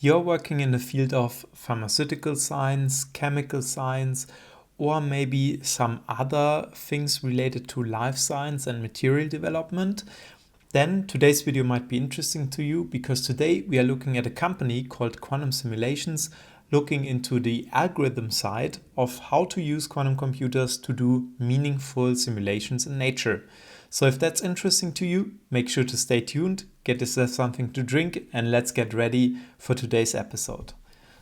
you're working in the field of pharmaceutical science, chemical science, or maybe some other things related to life science and material development, then today's video might be interesting to you, because today we are looking at a company called Quantum Simulations, looking into the algorithm side of how to use quantum computers to do meaningful simulations in nature. So if that's interesting to you, make sure to stay tuned, get yourself something to drink, and let's get ready for today's episode.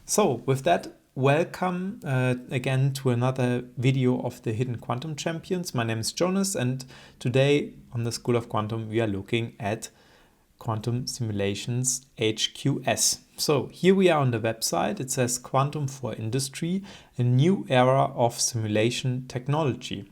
So with that, welcome again to another video of the Hidden Quantum Champions. My name is Jonas, and today on the School of Quantum we are looking at Quantum Simulations HQS. So here we are on the website. It says Quantum for Industry, a new era of simulation technology.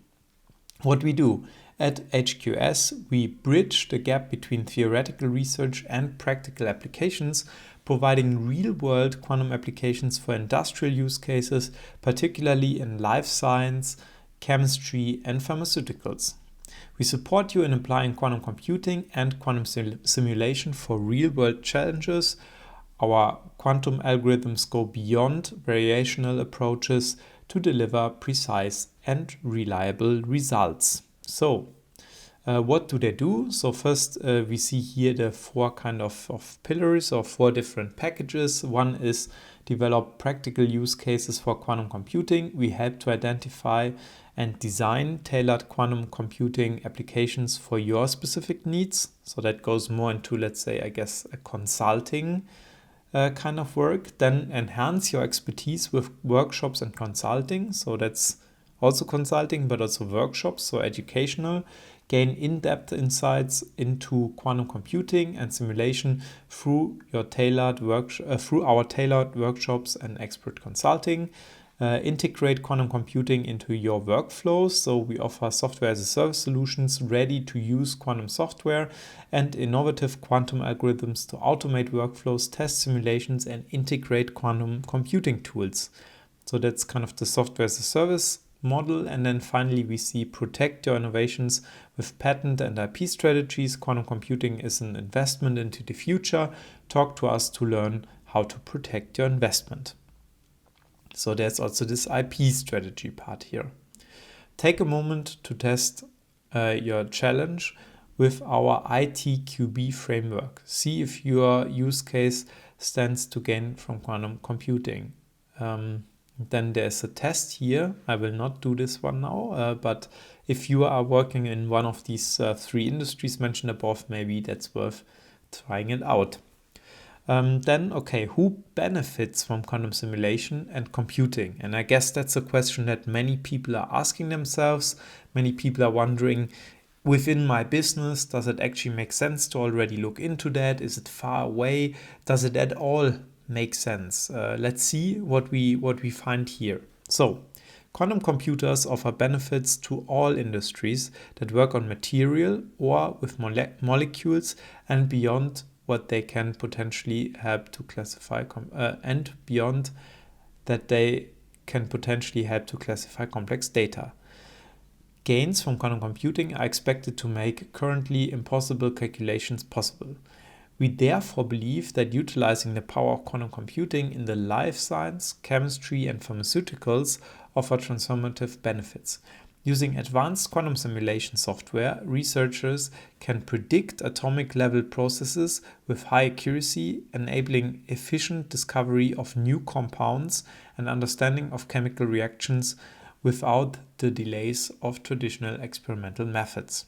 What we do at HQS, we bridge the gap between theoretical research and practical applications, providing real-world quantum applications for industrial use cases, particularly in life science, chemistry, and pharmaceuticals. We support you in applying quantum computing and quantum simulation for real-world challenges. Our quantum algorithms go beyond variational approaches to deliver precise and reliable results. So, what do they do? So first we see here the four kind of pillars or four different packages. One is develop practical use cases for quantum computing. We help to identify and design tailored quantum computing applications for your specific needs. So that goes more into, let's say, I guess, a consulting kind of work. Then enhance your expertise with workshops and consulting. So that's also consulting, but also workshops, so educational. Gain in-depth insights into quantum computing and simulation through our tailored workshops and expert consulting. Integrate quantum computing into your workflows. So we offer software as a service solutions, ready to use quantum software and innovative quantum algorithms to automate workflows, test simulations, and integrate quantum computing tools. So that's kind of the software as a service model. And then finally we see protect your innovations with patent and IP strategies. Quantum computing is an investment into the future. Talk to us to learn how to protect your investment. So there's also this IP strategy part here. Take a moment to test your challenge with our ITQB framework. See if your use case stands to gain from quantum computing. Then there's a test here. I will not do this one now, but if you are working in one of these three industries mentioned above, maybe that's worth trying it out. Who benefits from quantum simulation and computing? And I guess that's a question that many people are asking themselves. Many people are wondering, within my business, does it actually make sense to already look into that? Is it far away? Does it at all make sense? Let's see what we find here. So, quantum computers offer benefits to all industries that work on material or with molecules and beyond what they can potentially help to classify complex data. Gains from quantum computing are expected to make currently impossible calculations possible. We therefore believe that utilizing the power of quantum computing in the life science, chemistry, and pharmaceuticals offer transformative benefits. Using advanced quantum simulation software, researchers can predict atomic level processes with high accuracy, enabling efficient discovery of new compounds and understanding of chemical reactions without the delays of traditional experimental methods.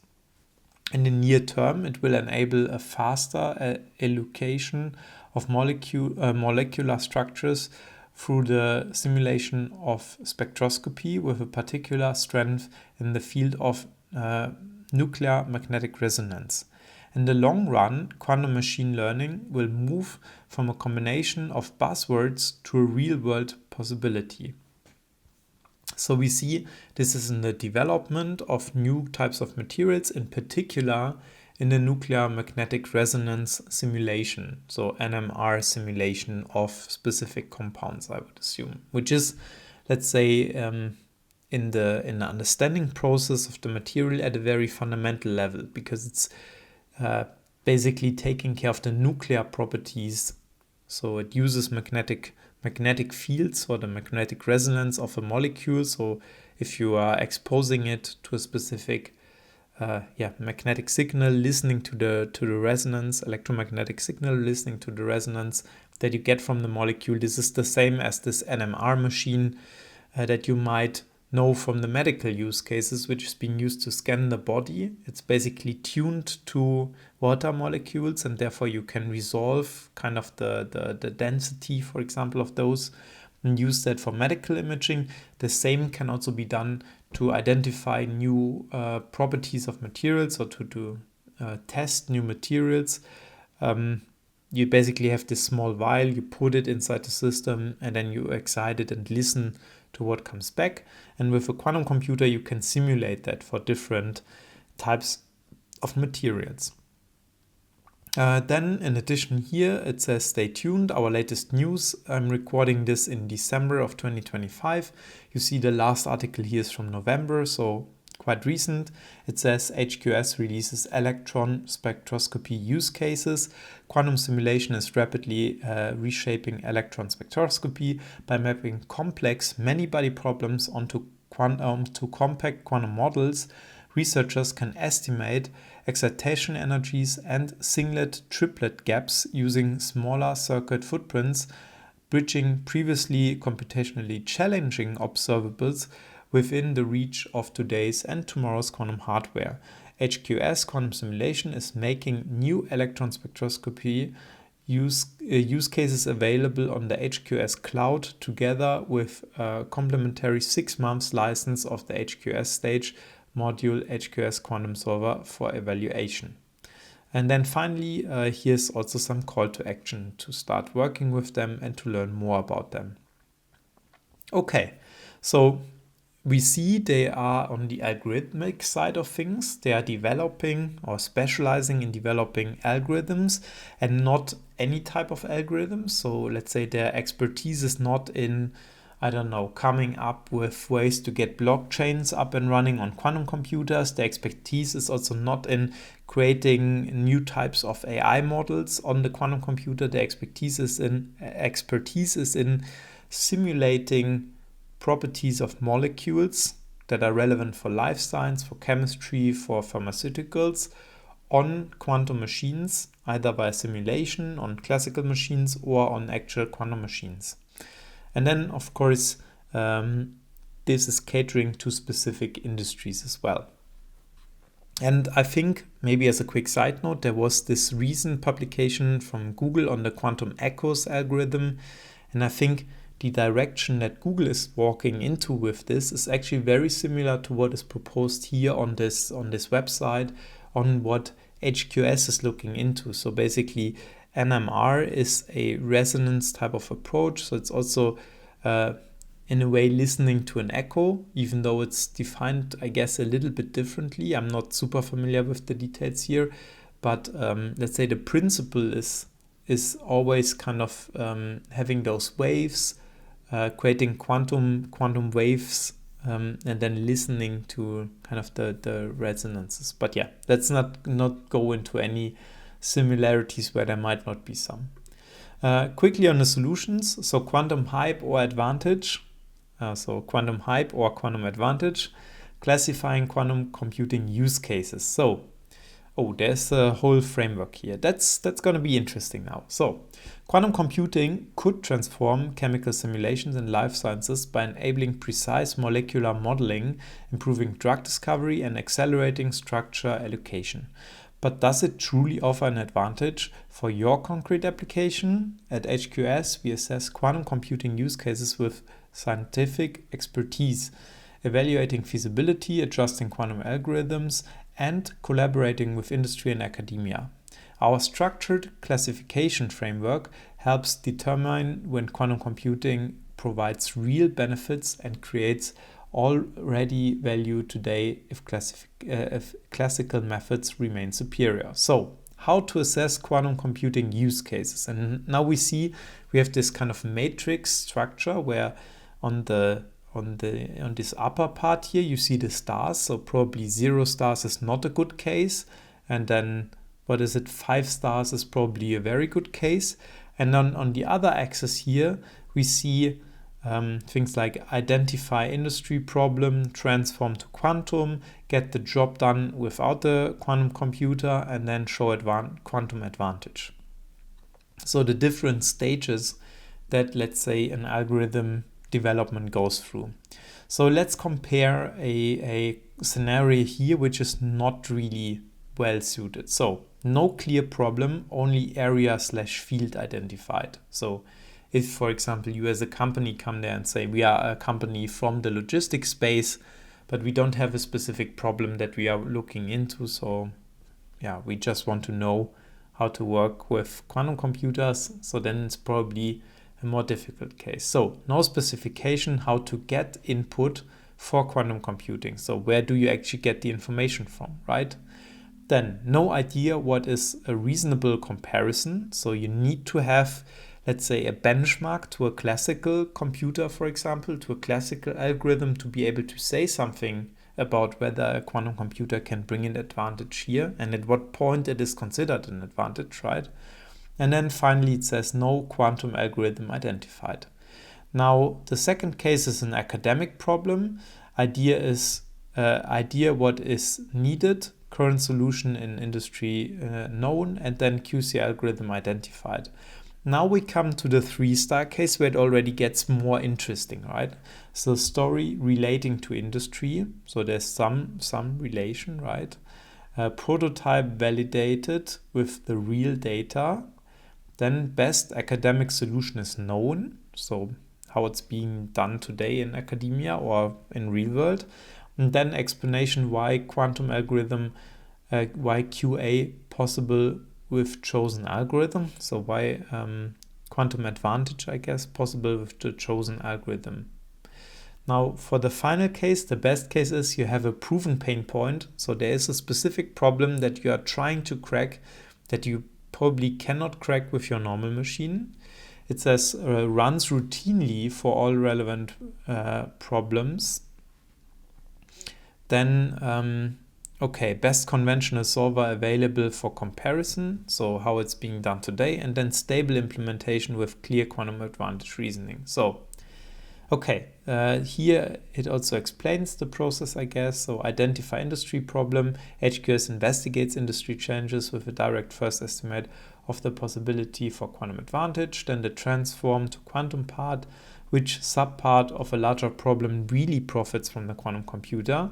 In the near term, it will enable a faster elucidation of molecular structures through the simulation of spectroscopy, with a particular strength in the field of nuclear magnetic resonance. In the long run, quantum machine learning will move from a combination of buzzwords to a real-world possibility. So we see this is in the development of new types of materials, in particular in the nuclear magnetic resonance simulation, so NMR simulation of specific compounds, I would assume, which is, let's say, in the understanding process of the material at a very fundamental level, because it's basically taking care of the nuclear properties So it uses magnetic fields or the magnetic resonance of a molecule. So if you are exposing it to a specific magnetic signal, listening to the resonance, electromagnetic signal, listening to the resonance that you get from the molecule. This is the same as this NMR machine that you might know from the medical use cases, which is being used to scan the body. It's basically tuned to water molecules, and therefore you can resolve kind of the density, for example, of those, and use that for medical imaging. The same can also be done to identify new properties of materials, or to test new materials. You basically have this small vial, you put it inside the system, and then you excite it and listen to what comes back. And with a quantum computer, you can simulate that for different types of materials. Then in addition here, it says stay tuned, our latest news. I'm recording this in December of 2025. You see the last article here is from November, so quite recent. It says HQS releases electron spectroscopy use cases. Quantum simulation is rapidly reshaping electron spectroscopy by mapping complex many-body problems onto compact quantum models. Researchers can estimate excitation energies and singlet-triplet gaps using smaller circuit footprints, bridging previously computationally challenging observables within the reach of today's and tomorrow's quantum hardware. HQS quantum simulation is making new electron spectroscopy use cases available on the HQS cloud, together with a complementary 6 months license of the HQS stage module HQS quantum solver for evaluation. And then finally, here's also some call to action to start working with them and to learn more about them. Okay, so we see they are on the algorithmic side of things. They are developing or specializing in developing algorithms, and not any type of algorithms. So let's say their expertise is not in, coming up with ways to get blockchains up and running on quantum computers. Their expertise is also not in creating new types of AI models on the quantum computer. Their expertise is in simulating properties of molecules that are relevant for life science, for chemistry, for pharmaceuticals on quantum machines, either by simulation on classical machines or on actual quantum machines. And then, of course, this is catering to specific industries as well. And I think, maybe as a quick side note, there was this recent publication from Google on the quantum echoes algorithm. And I think the direction that Google is walking into with this is actually very similar to what is proposed here on this website, on what HQS is looking into. So basically, NMR is a resonance type of approach. So it's also in a way listening to an echo, even though it's defined, I guess, a little bit differently. I'm not super familiar with the details here, but let's say the principle is always kind of having those waves, creating quantum waves, and then listening to kind of the resonances. But yeah, let's not go into any similarities where there might not be some. Quickly on the solutions. So quantum hype or advantage. Quantum hype or quantum advantage. Classifying quantum computing use cases. So, there's a whole framework here. That's going to be interesting now. So, quantum computing could transform chemical simulations in life sciences by enabling precise molecular modeling, improving drug discovery, and accelerating structure allocation. But does it truly offer an advantage for your concrete application? At HQS, we assess quantum computing use cases with scientific expertise, evaluating feasibility, adjusting quantum algorithms, and collaborating with industry and academia. Our structured classification framework helps determine when quantum computing provides real benefits and creates already value today if classical methods remain superior. So, how to assess quantum computing use cases? And now we have this kind of matrix structure where on this upper part here you see the stars. So probably 0 stars is not a good case, and then 5 stars is probably a very good case. And then on the other axis here, we see things like identify industry problem, transform to quantum, get the job done without the quantum computer, and then show quantum advantage. So the different stages that, let's say, an algorithm development goes through. So let's compare a scenario here which is not really well suited. So no clear problem, only area/field identified. So if, for example, you as a company come there and say, we are a company from the logistics space, but we don't have a specific problem that we are looking into. So yeah, we just want to know how to work with quantum computers. So then it's probably a more difficult case. So no specification how to get input for quantum computing. So where do you actually get the information from, right? Then no idea what is a reasonable comparison. So you need to have, let's say, a benchmark to a classical computer, for example, to a classical algorithm to be able to say something about whether a quantum computer can bring an advantage here and at what point it is considered an advantage, right? And then finally it says no quantum algorithm identified. Now the second case is an academic problem. Idea what is needed, current solution in industry known, and then QC algorithm identified. Now we come to the 3-star case where it already gets more interesting, right? So story relating to industry. So there's some relation, right? Prototype validated with the real data. Then best academic solution is known. So how it's being done today in academia or in real world. And then explanation why quantum algorithm, why QA possible with chosen algorithm. So why quantum advantage, I guess, possible with the chosen algorithm. Now for the final case, the best case is you have a proven pain point. So there is a specific problem that you are trying to crack that you probably cannot crack with your normal machine. It says runs routinely for all relevant problems. Then best conventional solver available for comparison, so how it's being done today, and then stable implementation with clear quantum advantage reasoning. So, here it also explains the process, I guess. So identify industry problem, HQS investigates industry challenges with a direct first estimate of the possibility for quantum advantage, then the transform to quantum part, which subpart of a larger problem really profits from the quantum computer.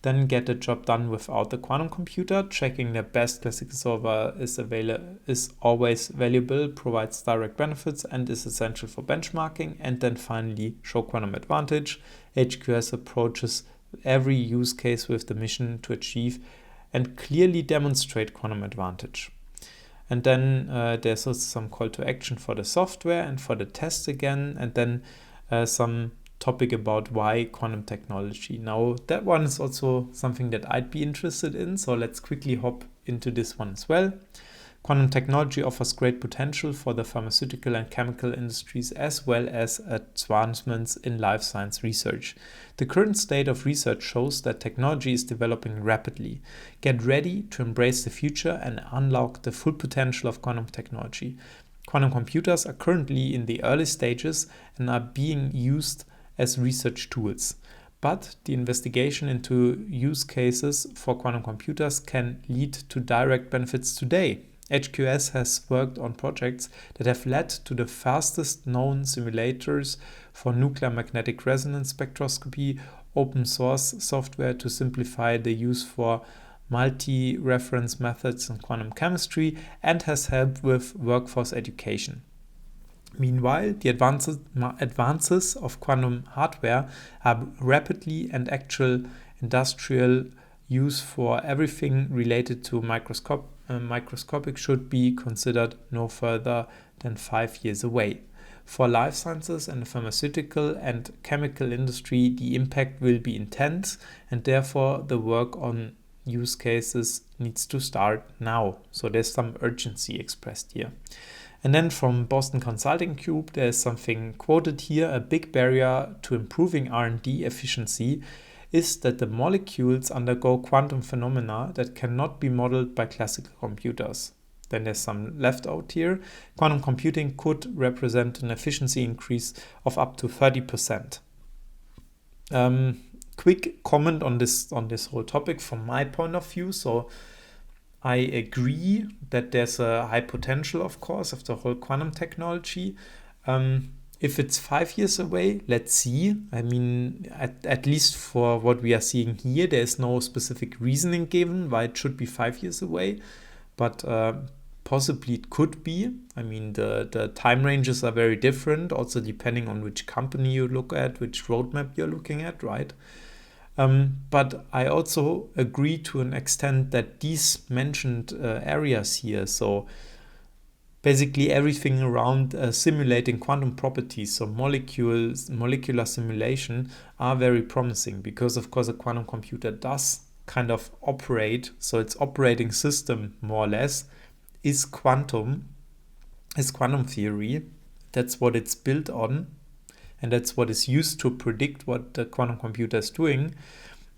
Then get the job done without the quantum computer, checking the best classical solver is always valuable, provides direct benefits, and is essential for benchmarking. And then finally, show quantum advantage. HQS approaches every use case with the mission to achieve and clearly demonstrate quantum advantage. And then there's also some call to action for the software and for the test again, and then some topic about why quantum technology. Now that one is also something that I'd be interested in, so let's quickly hop into this one as well. Quantum technology offers great potential for the pharmaceutical and chemical industries as well as advancements in life science research. The current state of research shows that technology is developing rapidly. Get ready to embrace the future and unlock the full potential of quantum technology. Quantum computers are currently in the early stages and are being used as research tools. But the investigation into use cases for quantum computers can lead to direct benefits today. HQS has worked on projects that have led to the fastest known simulators for nuclear magnetic resonance spectroscopy, open source software to simplify the use for multi-reference methods in quantum chemistry, and has helped with workforce education. Meanwhile, the advances of quantum hardware are rapidly and actual industrial use for everything related to microscopic should be considered no further than 5 years away. For life sciences and the pharmaceutical and chemical industry, the impact will be intense, and therefore the work on use cases needs to start now. So there's some urgency expressed here. And then from Boston Consulting Group, there's something quoted here: a big barrier to improving R&D efficiency is that the molecules undergo quantum phenomena that cannot be modeled by classical computers. Then there's some left out here. Quantum computing could represent an efficiency increase of up to 30%. Quick comment on this whole topic from my point of view. So I agree that there's a high potential, of course, of the whole quantum technology. If it's 5 years away, let's see. I mean, at least for what we are seeing here, there's no specific reasoning given why it should be 5 years away. But possibly it could be. I mean, the time ranges are very different, also depending on which company you look at, which roadmap you're looking at, right? But I also agree to an extent that these mentioned areas here, so basically everything around simulating quantum properties, so molecular simulation, are very promising because, of course, a quantum computer does kind of operate, so its operating system, more or less, is quantum theory. That's what it's built on, and that's what is used to predict what the quantum computer is doing.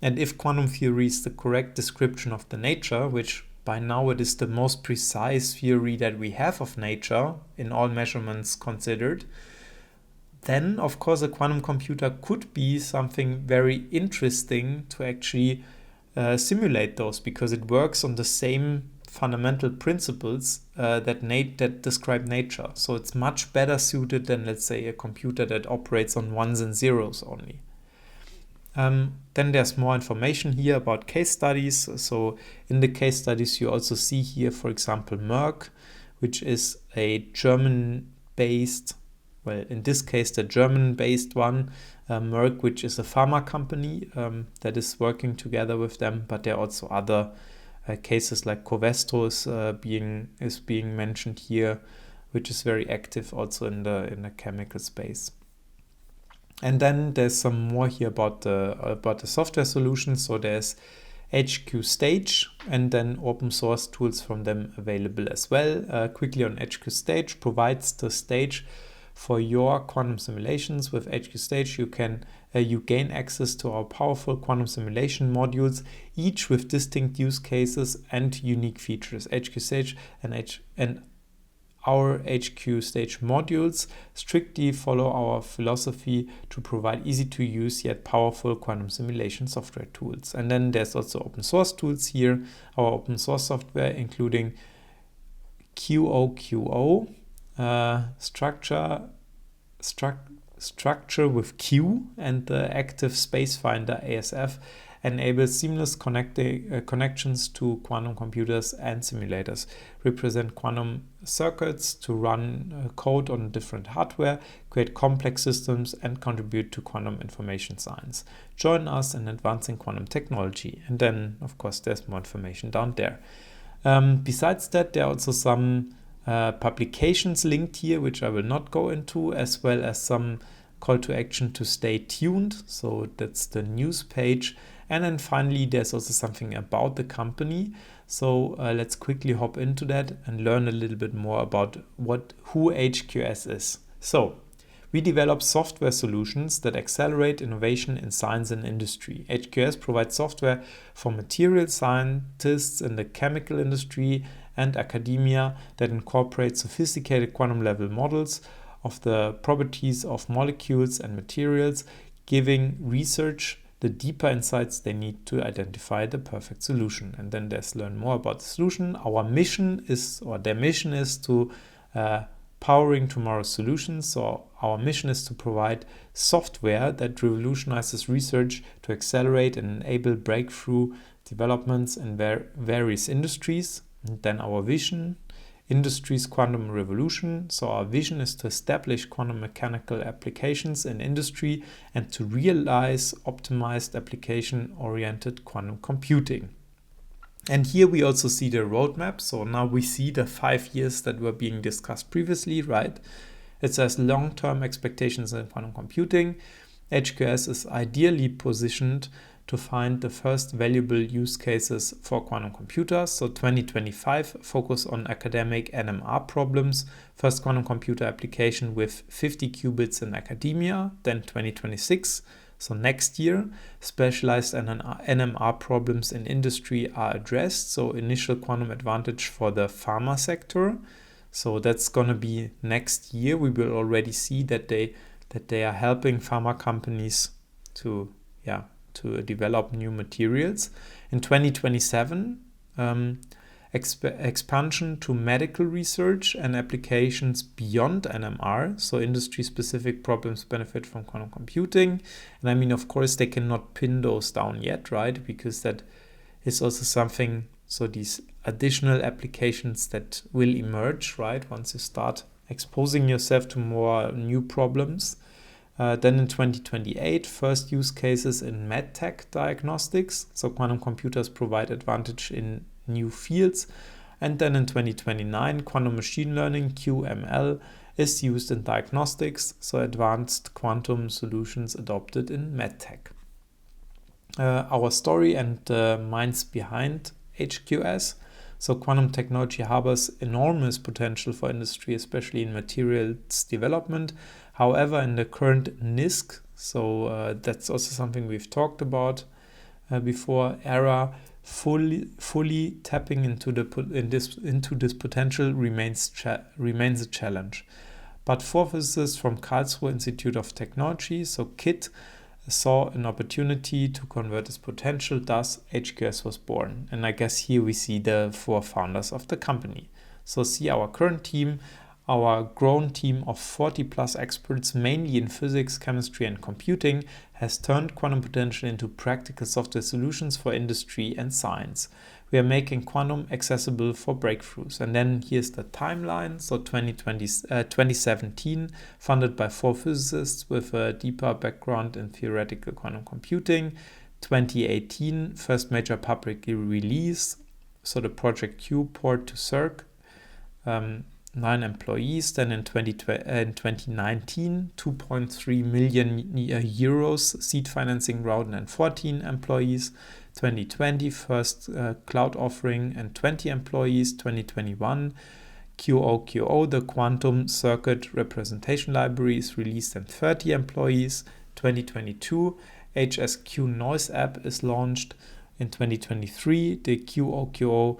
And if quantum theory is the correct description of the nature, which by now it is the most precise theory that we have of nature in all measurements considered, then of course a quantum computer could be something very interesting to actually simulate those, because it works on the same fundamental principles that describe nature. So it's much better suited than, let's say, a computer that operates on ones and zeros only. Then there's more information here about case studies. So in the case studies you also see here, for example, Merck, which is a German-based, well, in this case the German-based one, Merck, which is a pharma company that is working together with them, but there are also other cases like Covestro is being mentioned here, which is very active also in the chemical space. And then there's some more here about the software solutions. So there's HQ Stage and then open source tools from them available as well. Quickly on HQ Stage, provides the stage for your quantum simulations. With HQ Stage, you gain access to our powerful quantum simulation modules, each with distinct use cases and unique features. HQ Stage and our HQ Stage modules strictly follow our philosophy to provide easy to use yet powerful quantum simulation software tools. And then there's also open source tools here, our open source software, including QOQO, structure with Q, and the active space finder ASF enables seamless connections to quantum computers and simulators, represent quantum circuits to run code on different hardware, create complex systems, and contribute to quantum information science. Join us in advancing quantum technology. And then, of course, there's more information down there. Besides that, there are also some publications linked here, which I will not go into, as well as some call to action to stay tuned. So that's the news page. And then finally, there's also something about the company. So let's quickly hop into that and learn a little bit more about who HQS is. So we develop software solutions that accelerate innovation in science and industry. HQS provides software for material scientists in the chemical industry and academia that incorporates sophisticated quantum level models of the properties of molecules and materials, giving research the deeper insights they need to identify the perfect solution. And then there's learn more about the solution. Their mission is to powering tomorrow's solutions. So our mission is to provide software that revolutionizes research to accelerate and enable breakthrough developments in various industries. And then our vision, industry's quantum revolution. So our vision is to establish quantum mechanical applications in industry and to realize optimized application-oriented quantum computing. And here we also see the roadmap. So now we see the 5 years that were being discussed previously, right? It says long-term expectations in quantum computing. HQS is ideally positioned to find the first valuable use cases for quantum computers. So 2025, focus on academic NMR problems, first quantum computer application with 50 qubits in academia. Then 2026, So next year, specialized NMR problems in industry are addressed. So initial quantum advantage for the pharma sector. So that's going to be next year. We will already see that they are helping pharma companies to develop new materials. In 2027, expansion to medical research and applications beyond NMR, so industry-specific problems benefit from quantum computing. And I mean, of course, they cannot pin those down yet, right? Because that is also something, so these additional applications that will emerge, right? Once you start exposing yourself to more new problems. Then in 2028, first use cases in medtech diagnostics. So quantum computers provide advantage in new fields. And then in 2029, quantum machine learning, QML, is used in diagnostics. So advanced quantum solutions adopted in medtech. Our story and the minds behind HQS. So quantum technology harbors enormous potential for industry, especially in materials development. However, in the current NISQ, so that's also something we've talked about before, era, fully tapping into this potential remains a challenge. But four physicists from Karlsruhe Institute of Technology, so KIT, saw an opportunity to convert this potential. Thus, HQS was born. And I guess here we see the four founders of the company. So see our current team, our grown team of 40 plus experts, mainly in physics, chemistry, and computing, has turned quantum potential into practical software solutions for industry and science. We are making quantum accessible for breakthroughs. And then here's the timeline. So 2017, funded by four physicists with a deeper background in theoretical quantum computing. 2018, first major public release. So the Project Q port to Circ. 9 employees. Then in 2019, 2.3 million euros seed financing round and 14 employees. 2020, first cloud offering and 20 employees. 2021, QOQO, the quantum circuit representation library, is released and 30 employees. 2022, HSQ Noise app is launched. In 2023, the QOQO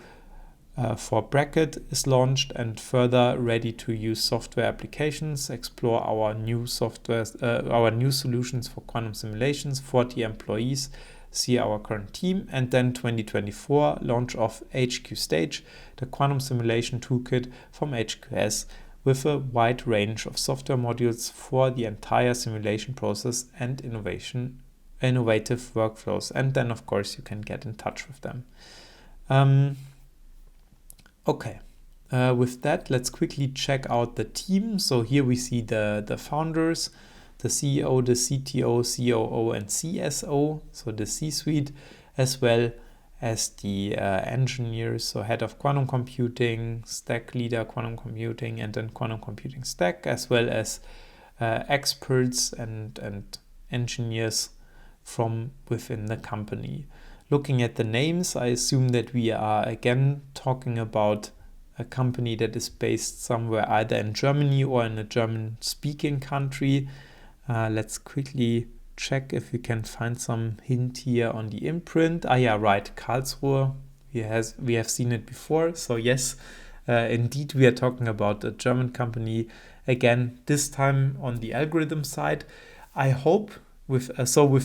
for bracket is launched and further ready-to-use software applications. Explore our new solutions for quantum simulations. 40 employees. See our current team. And then 2024, launch of HQ Stage, the quantum simulation toolkit from HQS, with a wide range of software modules for the entire simulation process and innovative workflows. And then, of course, you can get in touch with them. Okay, with that, let's quickly check out the team. So here we see the founders, the CEO, the CTO, COO, and CSO, so the C-suite, as well as the engineers, so head of quantum computing, stack leader quantum computing, and then quantum computing stack, as well as experts and engineers from within the company. Looking at the names, I assume that we are again talking about a company that is based somewhere either in Germany or in a German-speaking country. Let's quickly check if we can find some hint here on the imprint. Yeah, right, Karlsruhe. We have seen it before. So yes, indeed, we are talking about a German company. Again, this time on the algorithm side. I hope with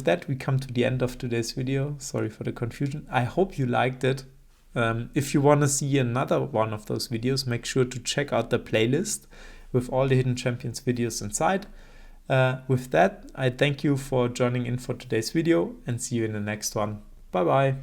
that, we come to the end of today's video. Sorry for the confusion. I hope you liked it. If you want to see another one of those videos, make sure to check out the playlist with all the Hidden Champions videos inside. With that, I thank you for joining in for today's video and see you in the next one. Bye bye.